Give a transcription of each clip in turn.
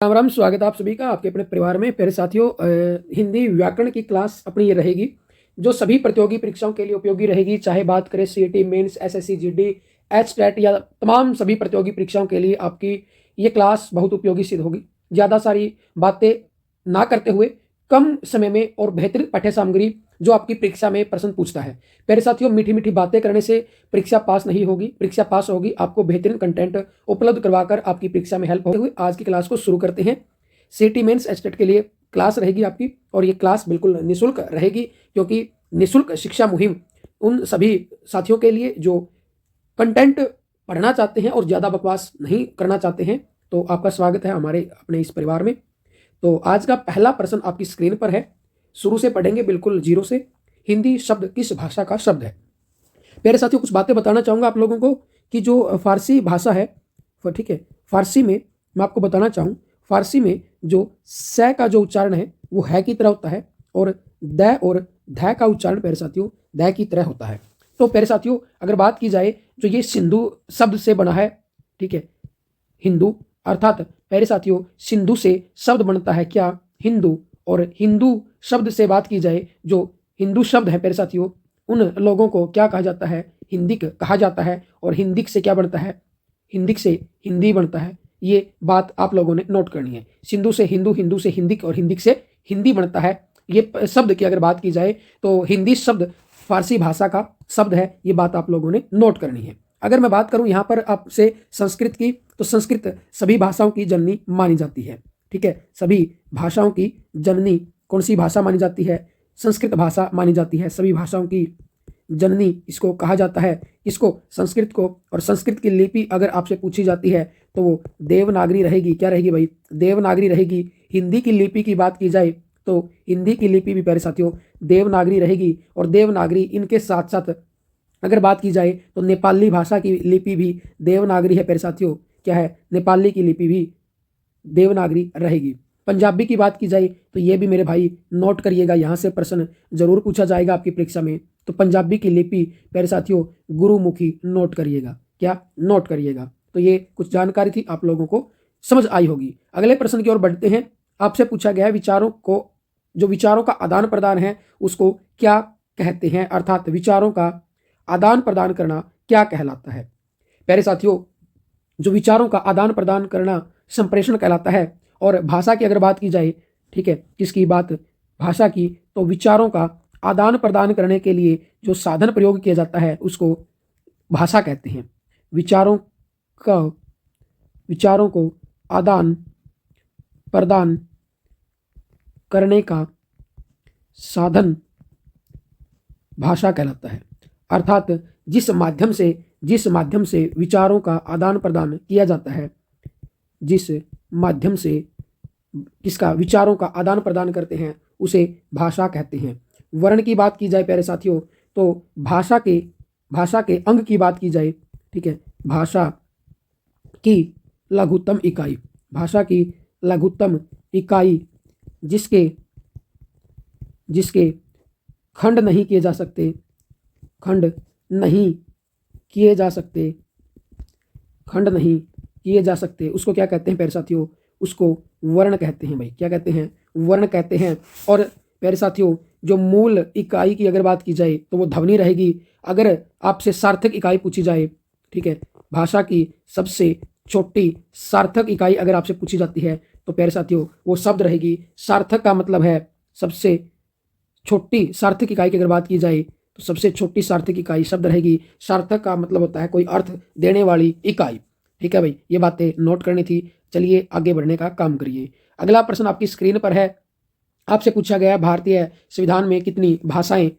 राम राम। स्वागत है आप सभी का आपके अपने परिवार में। प्यारे साथियों, हिंदी व्याकरण की क्लास अपनी ये रहेगी जो सभी प्रतियोगी परीक्षाओं के लिए उपयोगी रहेगी। चाहे बात करें CET mains, SSC, GD, HTET या तमाम सभी प्रतियोगी परीक्षाओं के लिए आपकी ये क्लास बहुत उपयोगी सिद्ध होगी। ज़्यादा सारी बातें ना करते हुए कम समय में और बेहतरीन पाठ्य सामग्री जो आपकी परीक्षा में प्रश्न पूछता है। प्यारे साथियों, मीठी मीठी बातें करने से परीक्षा पास नहीं होगी। परीक्षा पास होगी आपको बेहतरीन कंटेंट उपलब्ध करवाकर आपकी परीक्षा में हेल्प होते हुए। आज की क्लास को शुरू करते हैं। सीईटी मेंस एचटेट के लिए क्लास रहेगी आपकी, और ये क्लास बिल्कुल निःशुल्क रहेगी, क्योंकि निःशुल्क शिक्षा मुहिम उन सभी साथियों के लिए जो कंटेंट पढ़ना चाहते हैं और ज़्यादा बकवास नहीं करना चाहते हैं। तो आपका स्वागत है हमारे अपने इस परिवार में। तो आज का पहला प्रश्न आपकी स्क्रीन पर है। शुरू से पढ़ेंगे बिल्कुल जीरो से। हिंदी शब्द किस भाषा का शब्द है? प्यारे साथियों, कुछ बातें बताना चाहूँगा आप लोगों को कि जो फारसी भाषा है, ठीक है, फारसी में मैं आपको बताना चाहूँ, फारसी में जो स का जो उच्चारण है वो है की तरह होता है, और द और ध का उच्चारण प्यारे साथियों द की तरह होता है। तो प्यारे साथियों, अगर बात की जाए जो ये सिंधु शब्द से बना है, ठीक है, हिंदू, अर्थात प्यारे साथियों सिंधु से शब्द बनता है क्या? हिंदू। और हिंदू शब्द से बात की जाए, जो हिंदू शब्द है प्यारे साथियों, उन लोगों को क्या कहा जाता है? हिंदिक कहा जाता है। और हिंदिक से क्या बनता है? हिंदिक से हिंदी बनता है। ये बात आप लोगों ने नोट करनी है। सिंधु से हिंदू, हिंदू से हिंदिक, और हिंदिक से हिंदी बनता है। ये शब्द की अगर बात की जाए तो हिंदी शब्द फारसी भाषा का शब्द है। ये बात आप लोगों ने नोट करनी है। अगर मैं बात करूं यहाँ पर आपसे संस्कृत की, तो संस्कृत सभी भाषाओं की जननी मानी जाती है। ठीक है, सभी भाषाओं की जननी कौन सी भाषा मानी जाती है? संस्कृत भाषा मानी जाती है। सभी भाषाओं की जननी इसको कहा जाता है, इसको, संस्कृत को। और संस्कृत की लिपि अगर आपसे पूछी जाती है तो वो देवनागरी रहेगी। क्या रहेगी भाई? देवनागरी रहेगी। हिंदी की लिपि की बात की जाए तो हिंदी की लिपि भी प्यारे साथियों देवनागरी रहेगी। और देवनागरी इनके साथ साथ अगर बात की जाए तो नेपाली भाषा की लिपि भी देवनागरी है प्यारे साथियों। क्या है? नेपाली की लिपि भी देवनागरी रहेगी। पंजाबी की बात की जाए तो ये भी मेरे भाई नोट करिएगा, यहाँ से प्रश्न जरूर पूछा जाएगा आपकी परीक्षा में। तो पंजाबी की लिपि प्यारे साथियों गुरुमुखी नोट करिएगा। क्या नोट करिएगा? तो ये कुछ जानकारी थी, आप लोगों को समझ आई होगी। अगले प्रश्न की ओर बढ़ते हैं। आपसे पूछा गया है विचारों को, जो विचारों का आदान प्रदान है उसको क्या कहते हैं? अर्थात विचारों का आदान प्रदान करना क्या कहलाता है? प्यारे साथियों, जो विचारों का आदान प्रदान करना संप्रेषण कहलाता है। और भाषा की अगर बात की जाए, ठीक है, किसकी बात? भाषा की। तो विचारों का आदान प्रदान करने के लिए जो साधन प्रयोग किया जाता है उसको भाषा कहते हैं। विचारों को आदान प्रदान करने का साधन भाषा कहलाता है। अर्थात जिस माध्यम से विचारों का आदान प्रदान किया जाता है, जिस माध्यम से किसका विचारों का आदान प्रदान करते हैं उसे भाषा कहते हैं। वर्ण की बात की जाए प्यारे साथियों, तो भाषा के अंग की बात की जाए, ठीक है, भाषा की लघुत्तम इकाई जिसके खंड नहीं किए जा सकते उसको क्या कहते हैं प्यारे साथियों? उसको वर्ण कहते हैं भाई। क्या कहते हैं? वर्ण कहते हैं। और प्यारे साथियों, जो मूल इकाई की अगर बात की जाए तो वो ध्वनि रहेगी। अगर आपसे सार्थक इकाई पूछी जाए, ठीक है, भाषा की सबसे छोटी सार्थक इकाई अगर आपसे पूछी जाती है तो प्यारे साथियों वो शब्द रहेगी। सार्थक का मतलब है सबसे छोटी सार्थक इकाई की अगर बात की जाए तो सबसे छोटी सार्थक इकाई शब्द रहेगी। सार्थक का मतलब होता है कोई अर्थ देने वाली इकाई। ठीक है भाई, ये बातें नोट करनी थी। चलिए आगे बढ़ने का काम करिए। अगला प्रश्न आपकी स्क्रीन पर है। आपसे पूछा गया है भारतीय संविधान में कितनी भाषाएं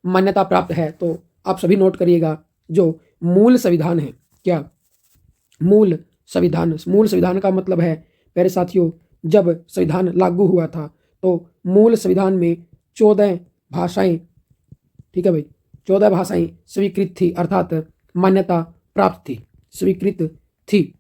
मान्यता प्राप्त है? तो आप सभी नोट करिएगा। जो मूल संविधान है, क्या मूल संविधान का मतलब है प्यारे साथियों, जब संविधान लागू हुआ था तो मूल संविधान में 14 भाषाएं, ठीक है भाई, 14 भाषाएं स्वीकृत थी, अर्थात मान्यता प्राप्त थी, स्वीकृत थी।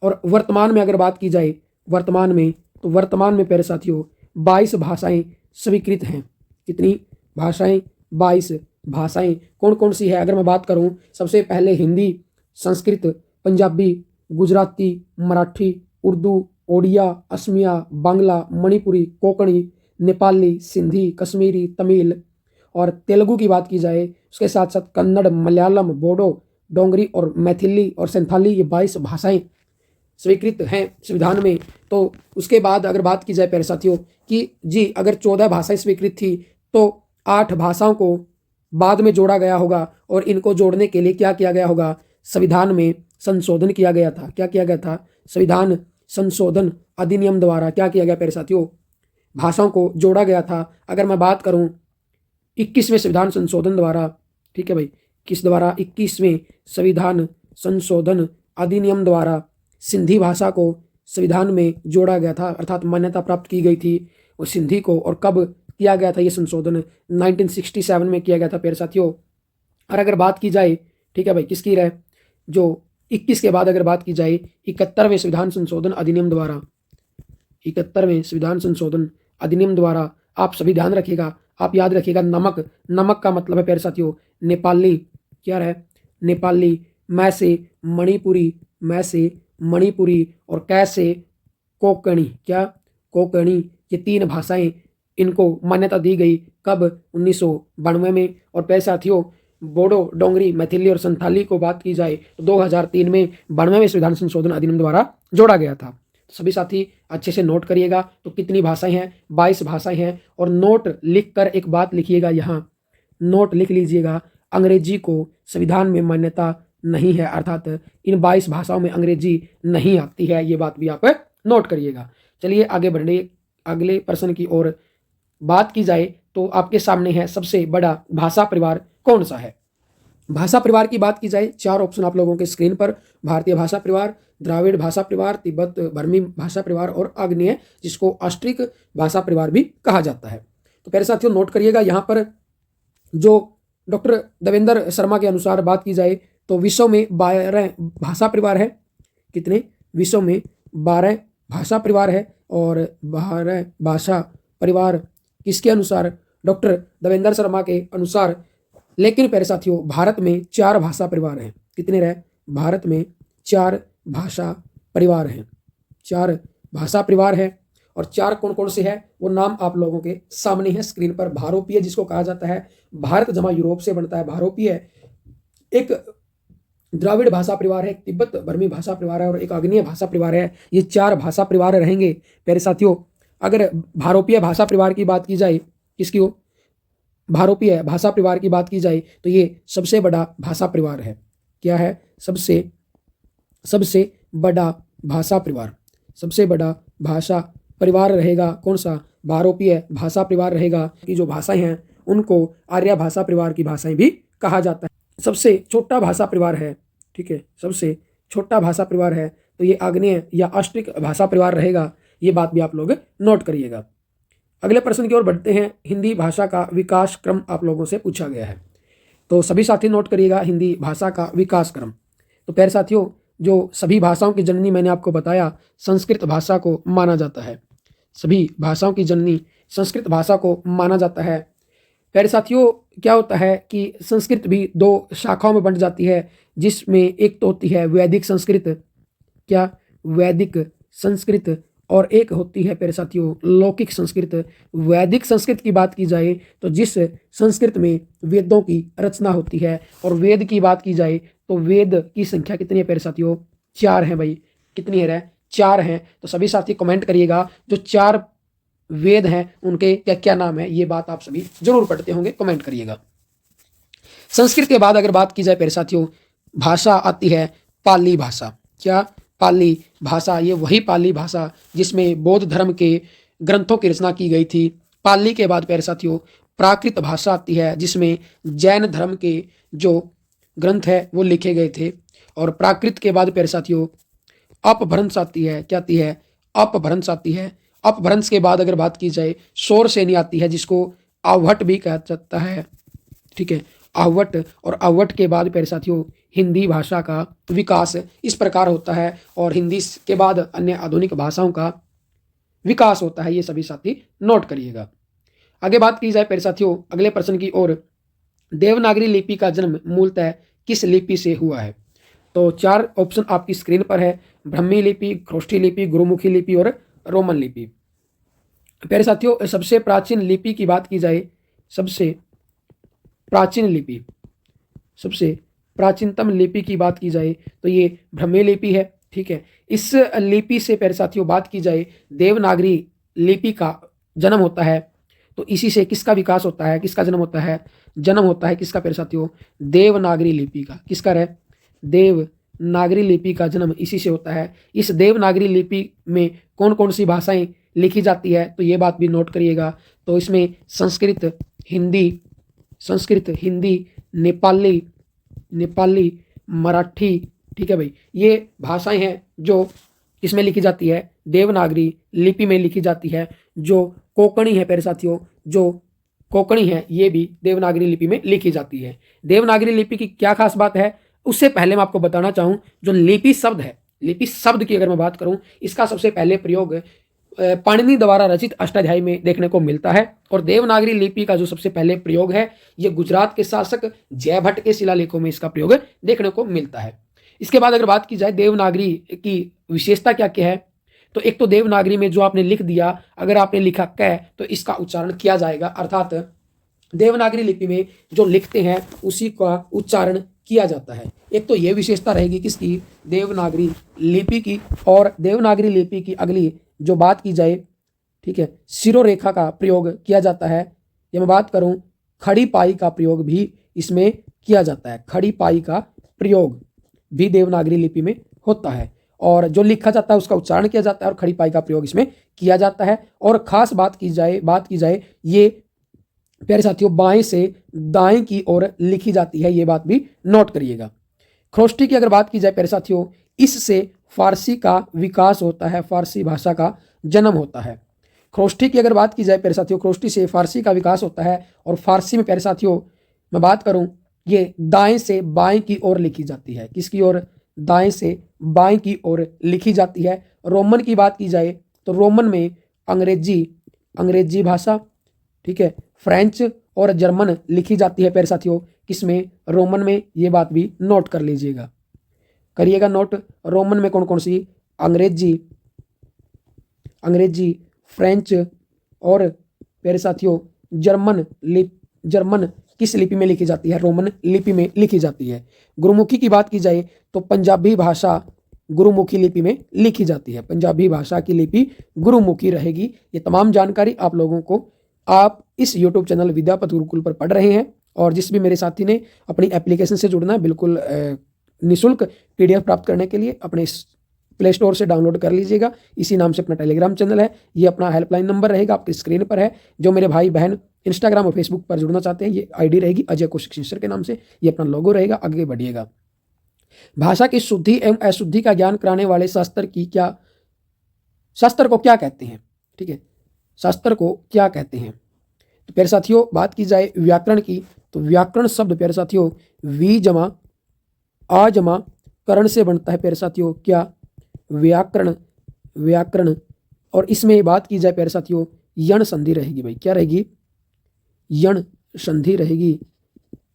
और वर्तमान में अगर बात की जाए, वर्तमान में प्यारे साथियों 22 भाषाएं स्वीकृत हैं। कितनी भाषाएं? 22 भाषाएं। कौन कौन सी है? अगर मैं बात करूं, सबसे पहले हिंदी, संस्कृत, पंजाबी, गुजराती, मराठी, उर्दू, ओडिया, असमिया, बांग्ला, मणिपुरी, कोंकणी, नेपाली, सिंधी, कश्मीरी, तमिल और तेलुगु की बात की जाए, उसके साथ साथ कन्नड़, मलयालम, बोडो, डोंगरी और मैथिली और संथाली, ये 22 भाषाएं स्वीकृत हैं संविधान में। तो उसके बाद अगर बात की जाए प्यारे साथियों कि जी अगर 14 भाषाएं स्वीकृत थी तो 8 भाषाओं को बाद में जोड़ा गया होगा, और इनको जोड़ने के लिए क्या किया गया होगा, संविधान में संशोधन किया गया था। क्या किया गया था? संविधान संशोधन अधिनियम द्वारा क्या किया गया प्यारे साथियों, भाषाओं को जोड़ा गया था। अगर मैं बात करूं 21वें संविधान संशोधन द्वारा, ठीक है भाई, किस द्वारा? 21वें संविधान संशोधन अधिनियम द्वारा सिंधी भाषा को संविधान में जोड़ा गया था, अर्थात मान्यता प्राप्त की गई थी और सिंधी को। और कब किया गया था ये संशोधन? 1967 में किया गया था प्यारे साथियों। और अगर बात की जाए, ठीक है भाई, किसकी रहे, जो 21 के बाद अगर बात की जाए 71वें संविधान संशोधन अधिनियम द्वारा, 71वें संविधान संशोधन अधिनियम द्वारा, आप सभी ध्यान रखिएगा, आप याद रखिएगा, नमक, नमक का मतलब है प्यारे साथियों नेपाली, क्या है? नेपाली, मैं से मणिपुरी, मैं से मणिपुरी और कैसे कोंकणी, क्या? कोंकणी, ये 3 भाषाएं इनको मान्यता दी गई। कब? 1992 में। और प्यारे साथियों बोडो, डोंगरी, मैथिली और संथाली को बात की जाए तो 2003 में 92वें संविधान संशोधन अधिनियम द्वारा जोड़ा गया था। सभी साथी अच्छे से नोट करिएगा। तो कितनी भाषाएं हैं? 22 भाषाएं हैं। और नोट लिखकर एक बात लिखिएगा, यहाँ नोट लिख लीजिएगा, अंग्रेजी को संविधान में मान्यता नहीं है, अर्थात इन 22 भाषाओं में अंग्रेजी नहीं आती है, ये बात भी आप नोट करिएगा। चलिए आगे बढ़े अगले प्रश्न की ओर। बात की जाए तो आपके सामने है सबसे बड़ा भाषा परिवार कौन सा है? भाषा परिवार की बात की जाए, 4 ऑप्शन आप लोगों के स्क्रीन पर, भारतीय भाषा परिवार, द्राविड़ भाषा परिवार, तिब्बत बर्मी भाषा परिवार और आग्नेय, जिसको ऑस्ट्रिक भाषा परिवार भी कहा जाता है। तो प्यारे साथियों नोट करिएगा, यहाँ पर जो डॉक्टर देवेंद्र शर्मा के अनुसार बात की जाए तो विश्व में 12 भाषा परिवार है। कितने? विश्व में 12 भाषा परिवार है। और 12 भाषा परिवार किसके अनुसार? डॉक्टर देवेंद्र शर्मा के अनुसार। लेकिन प्यारे साथियों भारत में 4 भाषा परिवार हैं। कितने रहे? भारत में 4 भाषा परिवार हैं। 4 भाषा परिवार है। और 4 कौन कौन से हैं वो नाम आप लोगों के सामने है स्क्रीन पर। भारोपीय, जिसको कहा जाता है, भारत जमा यूरोप से बनता है भारोपीय, एक द्राविड़ भाषा परिवार है, एक तिब्बत बर्मी भाषा परिवार है और एक आग्नेय भाषा परिवार है। ये 4 भाषा परिवार रहेंगे प्यारे साथियों। अगर भारोपीय भाषा परिवार की बात की जाए, किसकी हो? भारोपीय भाषा परिवार की बात की जाए तो ये सबसे बड़ा भाषा परिवार है। क्या है? सबसे बड़ा भाषा परिवार, सबसे बड़ा भाषा परिवार रहेगा कौन सा? भारोपीय भाषा परिवार रहेगा। कि जो भाषाएं हैं उनको आर्य भाषा परिवार की भाषाएं भी कहा जाता है। सबसे छोटा भाषा परिवार है, ठीक है, सबसे छोटा भाषा परिवार है तो ये आग्नेय या ऑस्ट्रिक भाषा परिवार रहेगा। ये बात भी आप लोग नोट करिएगा। अगले प्रश्न की ओर बढ़ते हैं। हिंदी भाषा का विकास क्रम आप लोगों से पूछा गया है, तो सभी साथी नोट करिएगा हिंदी भाषा का विकास क्रम। तो प्यारे साथियों जो सभी भाषाओं की जननी मैंने आपको बताया संस्कृत भाषा को माना जाता है। सभी भाषाओं की जननी संस्कृत भाषा को माना जाता है। प्यारे साथियों क्या होता है कि संस्कृत भी 2 शाखाओं में बंट जाती है, जिसमें एक तो होती है वैदिक संस्कृत, क्या? वैदिक संस्कृत, और एक होती है प्यारे साथियों लौकिक संस्कृत। वैदिक संस्कृत की बात की जाए तो जिस संस्कृत में वेदों की रचना होती है, और वेद की बात की जाए तो वेद की संख्या कितनी है प्यारे साथियों? 4 है भाई। कितनी है? 4 हैं। तो सभी साथी कमेंट करिएगा जो 4 वेद हैं उनके क्या क्या नाम है, ये बात आप सभी जरूर पढ़ते होंगे, कमेंट करिएगा। संस्कृत के बाद अगर बात की जाए प्यारे साथियों भाषा आती है पाली भाषा। क्या? पाली भाषा। ये वही पाली भाषा जिसमें बौद्ध धर्म के ग्रंथों की रचना की गई थी। पाली के बाद प्यारे साथियों प्राकृत भाषा आती है, जिसमें जैन धर्म के जो ग्रंथ है वो लिखे गए थे। और प्राकृत के बाद प्यारे साथियों अपभ्रंश आती है। क्या आती है? अपभ्रंश आती है। अपभ्रंश के बाद अगर बात की जाए शौर सेनी आती है, जिसको आवट भी कहा जाता है, ठीक है, आवट। और आवट के बाद प्यारे साथियों हिंदी भाषा का विकास इस प्रकार होता है, और हिंदी के बाद अन्य आधुनिक भाषाओं का विकास होता है। ये सभी साथी नोट करिएगा। आगे बात की जाए प्यारे साथियों अगले प्रश्न की ओर। देवनागरी लिपि का जन्म मूलतः किस लिपि से हुआ है? तो 4 ऑप्शन आपकी स्क्रीन पर है। ब्राह्मी लिपि, खरोष्ठी लिपि, गुरुमुखी लिपि और रोमन लिपि। प्यारे साथियों, सबसे प्राचीन लिपि की बात की जाए, सबसे प्राचीन लिपि, सबसे प्राचीनतम लिपि की बात की जाए तो ये ब्राह्मी लिपि है। ठीक है, इस लिपि से प्यारे साथियों बात की जाए, देवनागरी लिपि का जन्म होता है। तो इसी से किसका विकास होता है, किसका जन्म होता है? जन्म होता है किसका प्यारे साथियों? देवनागरी लिपि का। किसका है? देवनागरी लिपि का जन्म इसी से होता है। इस देवनागरी लिपि में कौन कौन सी भाषाएं लिखी जाती है, तो ये बात भी नोट करिएगा। तो इसमें संस्कृत, हिंदी, नेपाली, मराठी, ठीक है भाई, ये भाषाएं हैं जो इसमें लिखी जाती है, देवनागरी लिपि में लिखी जाती है। जो कोंकणी है प्यारे साथियों, जो कोंकणी है, ये भी देवनागरी लिपि में लिखी जाती है। देवनागरी लिपि की क्या खास बात है, उससे पहले मैं आपको बताना चाहूँ, जो लिपि शब्द है, लिपि शब्द की अगर मैं बात करूँ, इसका सबसे पहले प्रयोग पाणिनि द्वारा रचित अष्टाध्यायी में देखने को मिलता है। और देवनागरी लिपि का जो सबसे पहले प्रयोग है, ये गुजरात के शासक जयभट्ट के शिलालेखों में इसका प्रयोग देखने को मिलता है। इसके बाद अगर बात की जाए देवनागरी की विशेषता क्या क्या है, तो एक तो देवनागरी में जो आपने लिख दिया, अगर आपने लिखा क तो इसका उच्चारण किया जाएगा, अर्थात देवनागरी लिपि में जो लिखते हैं उसी का उच्चारण किया जाता है। एक तो ये विशेषता रहेगी किसकी? देवनागरी लिपि की। और देवनागरी लिपि की अगली जो बात की जाए, ठीक है, शिरोरेखा का प्रयोग किया जाता है। या मैं बात करूं, खड़ी पाई का प्रयोग भी इसमें किया जाता है। खड़ी पाई का प्रयोग भी देवनागरी लिपि में होता है, और जो लिखा जाता है उसका उच्चारण किया जाता है, और खड़ी पाई का प्रयोग इसमें किया जाता है। और खास बात की जाए ये प्यारे साथियों बाएं से दाएं की ओर लिखी जाती है, ये बात भी नोट करिएगा। खरोष्ठी की अगर बात की जाए प्यारे साथियों, इससे फारसी का विकास होता है, फारसी भाषा का जन्म होता है। खरोष्ठी की अगर बात की जाए प्यारे साथियों, खरोष्ठी से फारसी का विकास होता है। और फारसी में प्यारे साथियों मैं बात करूं, ये दाएं से बाएं की ओर लिखी जाती है। किसकी ओर? दाएं से बाएं की ओर लिखी जाती है। रोमन की बात की जाए तो रोमन में अंग्रेजी भाषा, ठीक है, फ्रेंच और जर्मन लिखी जाती है प्यारे साथियों। किसमें? रोमन में। ये बात भी नोट कर लीजिएगा, करिएगा नोट। रोमन में कौन कौन सी? अंग्रेजी, फ्रेंच और प्यारे साथियों जर्मन किस लिपि में लिखी जाती है? रोमन लिपि में लिखी जाती है। गुरुमुखी की बात की जाए तो पंजाबी भाषा गुरुमुखी लिपि में लिखी जाती है। पंजाबी भाषा की लिपि गुरुमुखी रहेगी। ये तमाम जानकारी आप लोगों को आप इस YouTube चैनल विद्यापथ गुरुकुल पर पढ़ रहे हैं। और जिस भी मेरे साथी ने अपनी एप्लीकेशन से जुड़ना है, बिल्कुल निःशुल्क PDF प्राप्त करने के लिए अपने प्ले स्टोर से डाउनलोड कर लीजिएगा। इसी नाम से अपना टेलीग्राम चैनल है, ये अपना हेल्पलाइन नंबर रहेगा, आपकी स्क्रीन पर है। जो मेरे भाई बहन इंस्टाग्राम और फेसबुक पर जुड़ना चाहते हैं, ये ID रहेगी अजय कौशिक सिंसर के नाम से, ये अपना लोगो रहेगा। आगे बढ़िएगा। भाषा की शुद्धि एवं अशुद्धि का ज्ञान कराने वाले शास्त्र को क्या कहते हैं? ठीक है, शास्त्र को क्या कहते हैं? तो प्यारे साथियों बात की जाए व्याकरण की, तो व्याकरण शब्द प्यारे साथियों वी जमा आ जमा करण से बनता है प्यारे साथियों। क्या? व्याकरण। और इसमें बात की जाए प्यारे साथियों यण संधि रहेगी भाई। क्या रहेगी? यण संधि रहेगी।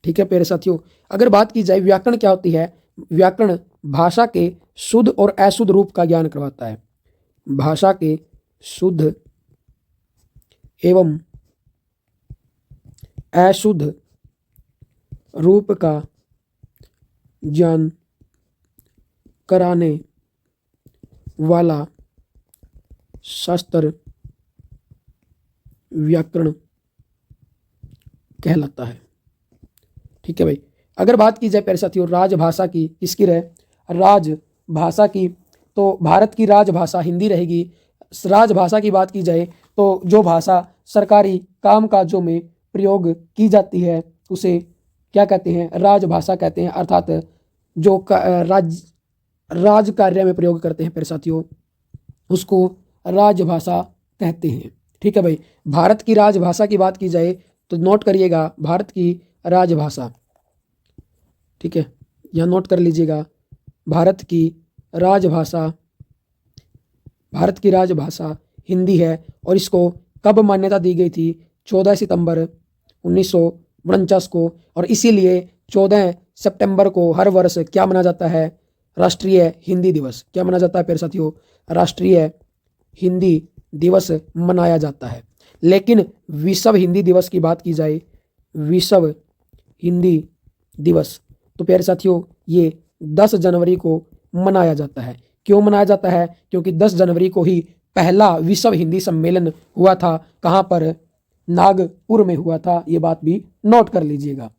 ठीक है प्यारे साथियों, अगर बात की जाए व्याकरण क्या होती है, व्याकरण भाषा के शुद्ध और अशुद्ध रूप का ज्ञान करवाता है। भाषा के शुद्ध एवं अशुद्ध रूप का ज्ञान कराने वाला शास्त्र व्याकरण कहलाता है। ठीक है भाई, अगर बात की जाए प्यारे साथियों राजभाषा की, किसकी रहे? राजभाषा की, तो भारत की राजभाषा हिंदी रहेगी। राजभाषा की बात की जाए तो जो भाषा सरकारी कामकाजों में प्रयोग की जाती है उसे क्या कहते हैं? राजभाषा कहते हैं। अर्थात जो राज कार्य में प्रयोग करते हैं प्यारे साथियों, उसको राजभाषा कहते हैं। ठीक है भाई, भारत की राजभाषा की बात की जाए तो नोट करिएगा भारत की राजभाषा, ठीक है, यहाँ नोट कर लीजिएगा भारत की राजभाषा हिंदी है। और इसको कब मान्यता दी गई थी? 14 सितंबर 1949 को। और इसीलिए 14 सितंबर को हर वर्ष क्या मनाया जाता है? राष्ट्रीय हिंदी दिवस क्या मनाया जाता है प्यारे साथियों? राष्ट्रीय हिंदी दिवस मनाया जाता है। लेकिन विश्व हिंदी दिवस की बात की जाए, विश्व हिंदी दिवस, तो प्यारे साथियों ये 10 जनवरी को मनाया जाता है। क्यों मनाया जाता है? क्योंकि 10 जनवरी को ही पहला विश्व हिंदी सम्मेलन हुआ था। कहाँ पर? नागपुर में हुआ था। ये बात भी नोट कर लीजिएगा।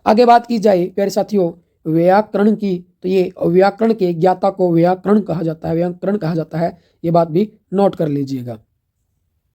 आगे बात की जाए प्यारे साथियों व्याकरण की, तो ये व्याकरण के ज्ञाता को व्याकरण कहा जाता है, व्याकरण कहा जाता है। ये बात भी नोट कर लीजिएगा।